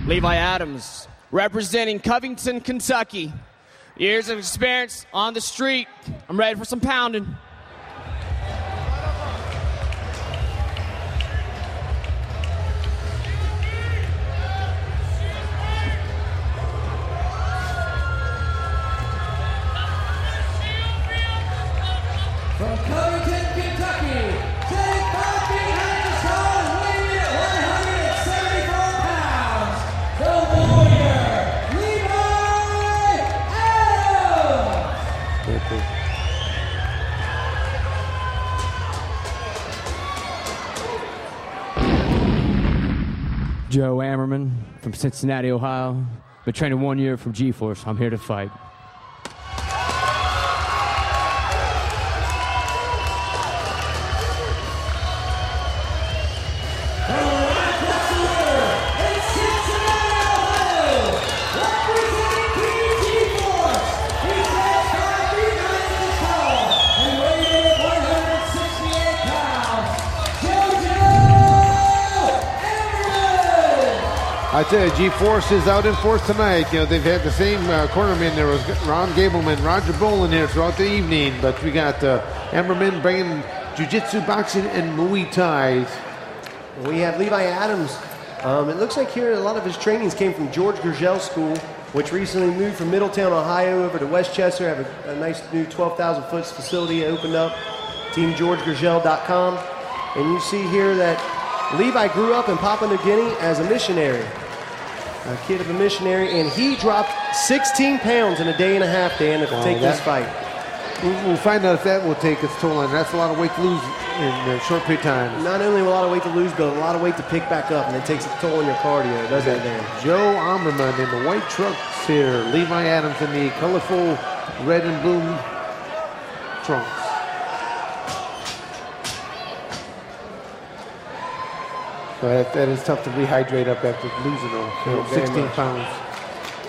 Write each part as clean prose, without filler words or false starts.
Levi Adams, representing Covington, Kentucky. Years of experience on the street. I'm ready for some pounding. From Covington, Kentucky, take back behind the stone, weighing at 174 pounds, the warrior, Levi Adams! Joe Ammerman from Cincinnati, Ohio. Been training 1 year from G-Force. I'm here to fight. I tell you, G-Force is out in force tonight. You know, they've had the same cornermen. There was Ron Gableman, Roger Bolin here throughout the evening, but we got Ammerman bringing jiu-jitsu, boxing, and Muay Thai. We have Levi Adams. It looks like here a lot of his trainings came from George Gurgel School, which recently moved from Middletown, Ohio over to Westchester. Have a nice new 12,000-foot facility opened up, teamgeorgegurgel.com. And you see here that Levi grew up in Papua New Guinea as a missionary. A kid of a missionary, and he dropped 16 pounds in a day and a half, Dan, to take this fight. We'll find out if that will take its toll on. That's a lot of weight to lose in a short period of time. Not only a lot of weight to lose, but a lot of weight to pick back up, and it takes a toll on your cardio, doesn't it, Dan? Joe Ammerman in the white trunks here. Levi Adams in the colorful red and blue trunks. So that is tough to rehydrate up after losing them. 16 pounds,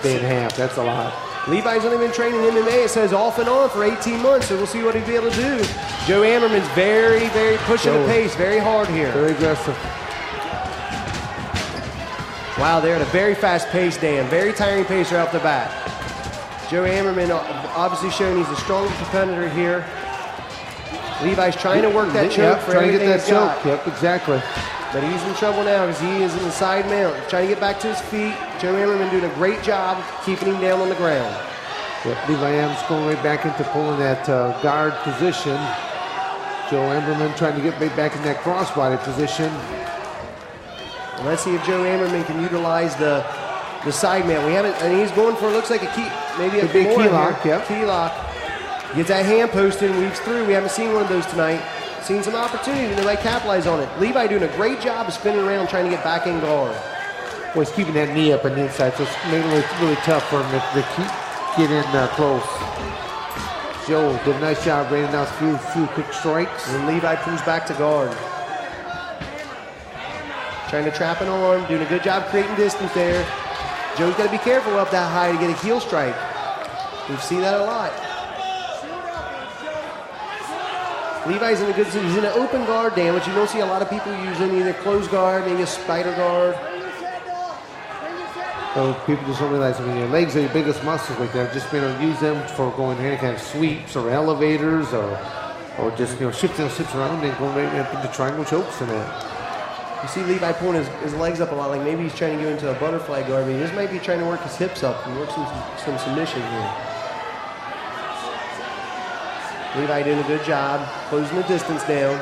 day and a half. That's a lot. Levi's only been training MMA, it says off and on for 18 months, so we'll see what he'll be able to do. Joe Ammerman's very, very pushing the pace, very hard here. Very aggressive. Wow, they're at a very fast pace, Dan. Very tiring pace right off the bat. Joe Ammerman obviously showing he's the strongest competitor here. Levi's trying to work that choke for everything he's got. Yep, exactly. But he's in trouble now because he is in the side mount. He's trying to get back to his feet. Joe Ammerman doing a great job keeping him down on the ground. Yep, Levi Adams going right back into pulling that guard position. Joe Ammerman trying to get right back in that crossbody position. And let's see if Joe Ammerman can utilize the side mount. We haven't, and he's going for, looks like a key, maybe a big key lock. Yep. Key lock. Gets that hand posted and weaves through. We haven't seen one of those tonight. Seen some opportunity, they might capitalize on it. Levi doing a great job of spinning around trying to get back in guard. Well, he's keeping that knee up on the inside, so it's making it really tough for him to get in close. Joe did a nice job raining out a few quick strikes. And Levi pulls back to guard. Trying to trap an arm, doing a good job creating distance there. Joe's got to be careful up that high to get a heel strike. We've seen that a lot. Levi's in a good position. He's in an open guard, Dan, which you don't see a lot of people using, either closed guard, maybe a spider guard. So people just don't realize, I mean, your legs are your biggest muscles right there. Just being able to use them for going any kind of sweeps or elevators or just, you know, shifting hips around and going right into triangle chokes and that. You see Levi pulling his legs up a lot, like maybe he's trying to go into a butterfly guard. I mean, he just might be trying to work his hips up and work some submission here. Levi doing a good job closing the distance down.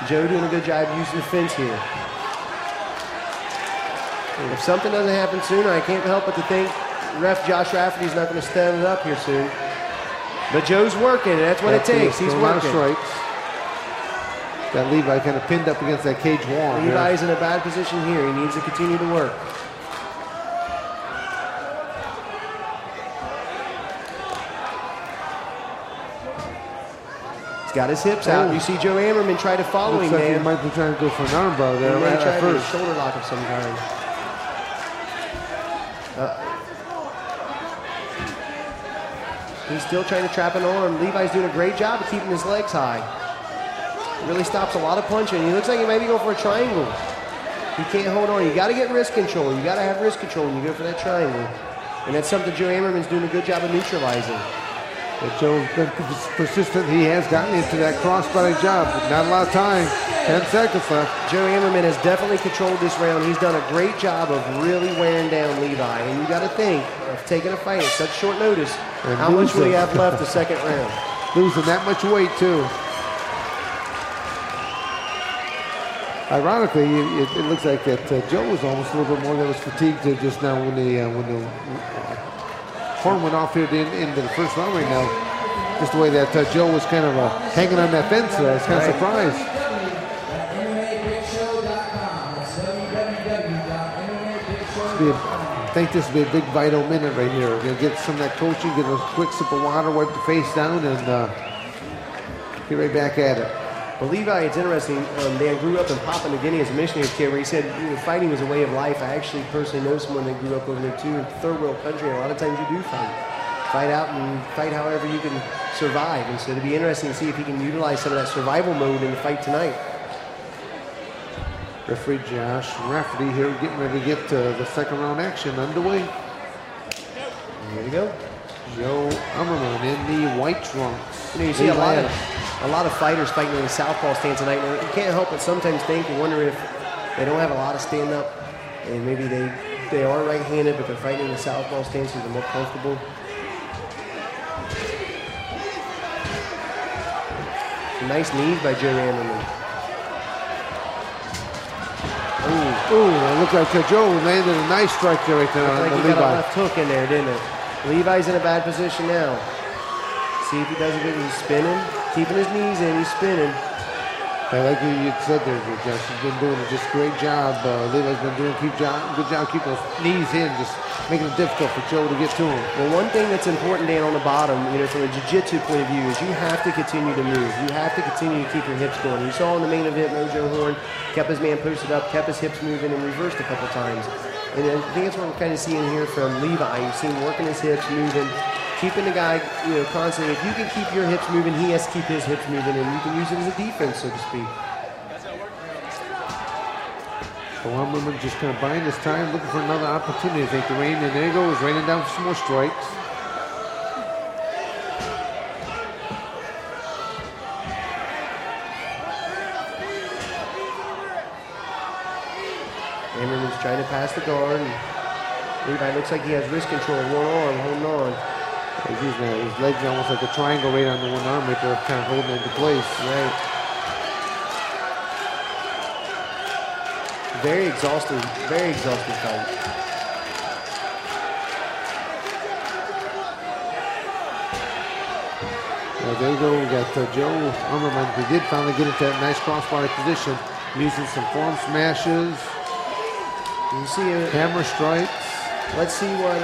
Joe doing a good job using the fence here. And if something doesn't happen sooner, I can't help but to think ref Josh Rafferty's not going to stand it up here soon. But Joe's working, and that's what it takes. He's working. Got Levi kind of pinned up against that cage wall. Levi's in a bad position here. He needs to continue to work. Got his hips out. You see Joe Ammerman try to follow him, man. He might be trying to go for an armbar there. He may try to do a shoulder lock of some kind. He's still trying to trap an arm. Levi's doing a great job of keeping his legs high. Really stops a lot of punching. He looks like he may be going for a triangle. He can't hold on. You got to get wrist control. You got to have wrist control when you go for that triangle. And that's something Joe Ammerman's doing a good job of neutralizing. But Joe's been persistent. He has gotten into that crossbody job, but not a lot of time. 10 seconds left. Joe Ammerman has definitely controlled this round. He's done a great job of really wearing down Levi. And you got to think of taking a fight at such short notice. And how much will he have left the second round? Losing that much weight too. Ironically, it looks like that Joe was almost a little bit more than was fatigued just now when the horn went off here into the first round right now. Just the way that Joe was kind of hanging on that fence there. I was kind of surprised. MMA Big Show.com. That's www.mmabigShow.com. I think this will be a big vital minute right here. You'll get some of that coaching, get a quick sip of water, wipe the face down, and get right back at it. Well, Levi, it's interesting. Dan grew up in Papua New Guinea as a missionary kid, where he said fighting was a way of life. I actually personally know someone that grew up over there too, in third world country. And a lot of times you do fight out and fight however you can survive. And so it'd be interesting to see if he can utilize some of that survival mode in the fight tonight. Referee Josh Rafferty here getting ready to get the second round action underway. Here we go. Joe Ammerman in the white trunks. You see a lot of fighters fighting in the southpaw stance tonight. Now, you can't help but sometimes think and wonder if they don't have a lot of stand up, and maybe they are right-handed, but they're fighting in the southpaw stance because they're more comfortable. Some nice knees by Joe Ammerman. Ooh, it looked like Joe landed a nice strike there right there on like the he Levi. got a left hook in there, didn't it? Levi's in a bad position now. See if he does it. He's spinning, keeping his knees in. He's spinning. I like what you said there, Josh. He's been doing a just great job. Levi's been doing a good job keeping those knees in, just making it difficult for Joe to get to him. Well, one thing that's important, Dan, on the bottom, from a jiu-jitsu point of view, is you have to continue to move. You have to continue to keep your hips going. You saw in the main event, Mojo Horn kept his man posted up, kept his hips moving, and reversed a couple times. And I think that's what we're kind of seeing here from Levi. You've seen working his hips, moving, keeping the guy, constantly. If you can keep your hips moving, he has to keep his hips moving, and you can use it as a defense, so to speak. So Ammerman just kind of buying his time, looking for another opportunity, I think, to rain. And there he goes, raining down for some more strikes. Ammerman's trying to pass the guard. And Levi looks like he has wrist control, one arm, holding on. His legs are almost like a triangle right on the one arm right there, kind of holding it into place. Right. Very exhausting fight. Well, there you go. We got Joe Ammerman. He did finally get into that nice crossbody position, using some form smashes. You see hammer strikes. Let's see what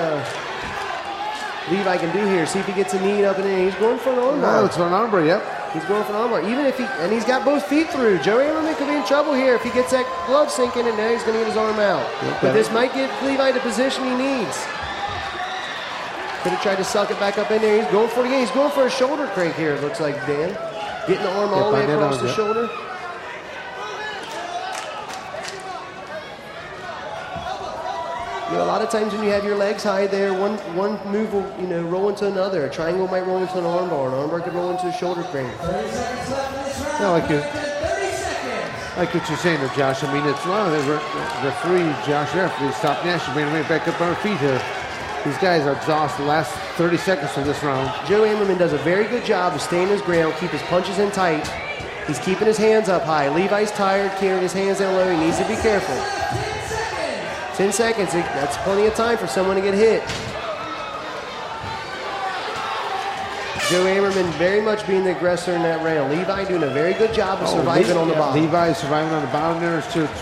Levi can do here. See if he gets a knee up and in. He's going for an armbar. Oh, it's an armbar, yep. He's going for an armbar. And he's got both feet through. Joe Ammerman could be in trouble here if he gets that glove sinking, and now he's going to get his arm out. Yep, but this might get Levi the position he needs. Could have tried to suck it back up in there. He's going for it again. He's going for a shoulder crank here, it looks like, Dan. Getting the arm all the way across the shoulder. A lot of times when you have your legs high there, one move will roll into another. A triangle might roll into an armbar. An armbar could roll into a shoulder crank. 30 seconds left in this round. Yeah, Like like what you're saying there, Josh. I mean, it's one of the referee, Josh Rafferty, stop Nash, bringing him right back up on our feet here. These guys are exhausted the last 30 seconds of this round. Joe Ammerman does a very good job of staying his ground, keep his punches in tight. He's keeping his hands up high. Levi's tired, carrying his hands down low. He needs to be careful. 10 seconds, that's plenty of time for someone to get hit. Joe Ammerman very much being the aggressor in that round. Levi doing a very good job of surviving on the bottom. Levi surviving on the bottom there,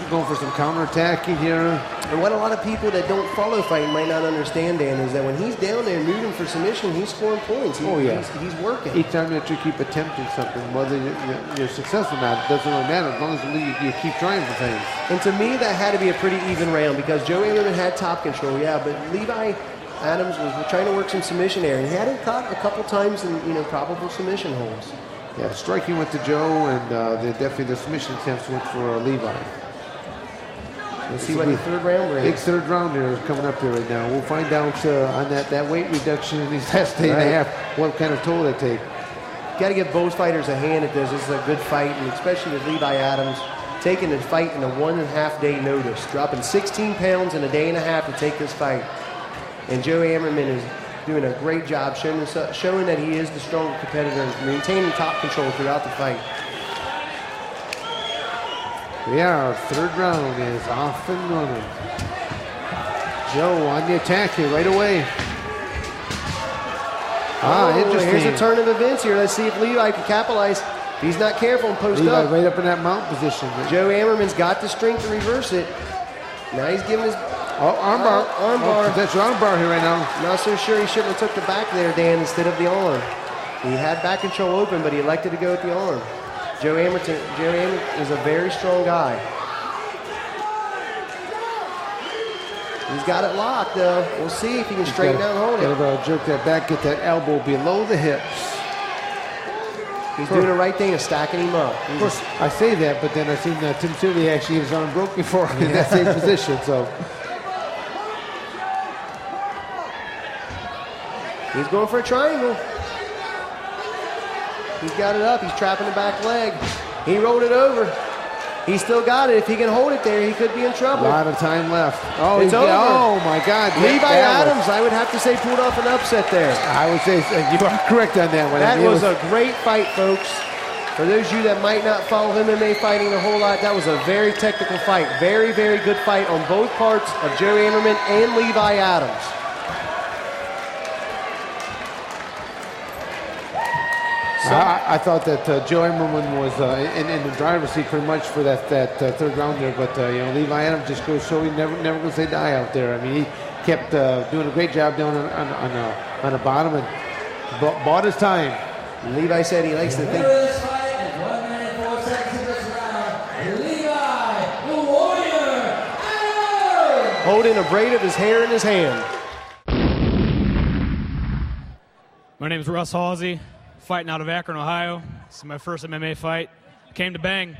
going for some counterattacking here. And what a lot of people that don't follow fighting might not understand, Dan, is that when he's down there moving for submission, he's scoring points. He's working. Each time that you keep attempting something, whether you're successful or not, it doesn't really matter as long as you keep trying for things. And to me, that had to be a pretty even round because Joe Ammerman had top control, but Levi Adams was trying to work some submission there, and he had it caught a couple times in probable submission holds. Yeah, striking went to Joe, and definitely the submission attempts went for Levi. We'll see what the third round brings. Big third rounder is coming up here right now. We'll find out on that weight reduction in these last day and a half what kind of toll they take. Got to give both fighters a hand at this. This is a good fight, and especially with Levi Adams taking the fight in a 1.5 day notice, dropping 16 pounds in a day and a half to take this fight. And Joe Ammerman is doing a great job showing that he is the stronger competitor and maintaining top control throughout the fight. Yeah, our third round is off and running. Joe on the attack here right away. Interesting. Here's a turn of events here. Let's see if Levi can capitalize. If he's not careful and post Levi up. right up in that mount position. Joe Ammerman's got the strength to reverse it. Now he's giving his armbar. Armbar. That's your armbar here right now. Not so sure he shouldn't have took the back there, Dan, instead of the arm. He had back control open, but he elected to go with the arm. Joe Ammerman is a very strong guy. He's got it locked, though. We'll see if he can straighten out and hold it. Gotta jerk that back, get that elbow below the hips. He's doing the right thing of stacking him up. Of course, I say that, but then I've seen Tim Seeley actually get his arm broke before in that same position, so. He's going for a triangle. He's got it up. He's trapping the back leg. He rolled it over. He's still got it. If he can hold it there, he could be in trouble. A lot of time left. Oh, it's over. Oh, my God. Levi Adams, I would have to say, pulled off an upset there. I would say you are correct on that one. That was a great fight, folks. For those of you that might not follow MMA fighting a whole lot, that was a very technical fight. Very, very good fight on both parts of Joe Ammerman and Levi Adams. I thought that Joe Ammerman was in the driver's seat pretty much for that third round there, but Levi Adams just goes so he never going to say die out there. I mean, he kept doing a great job down on the bottom and bought his time. Levi said he likes to think. This fight is 1 minute 4 seconds of this round. Levi, the Warrior, Adams! Holding a braid of his hair in his hand. My name is Russ Halsey. Fighting out of Akron, Ohio. This is my first MMA fight. Came to bang.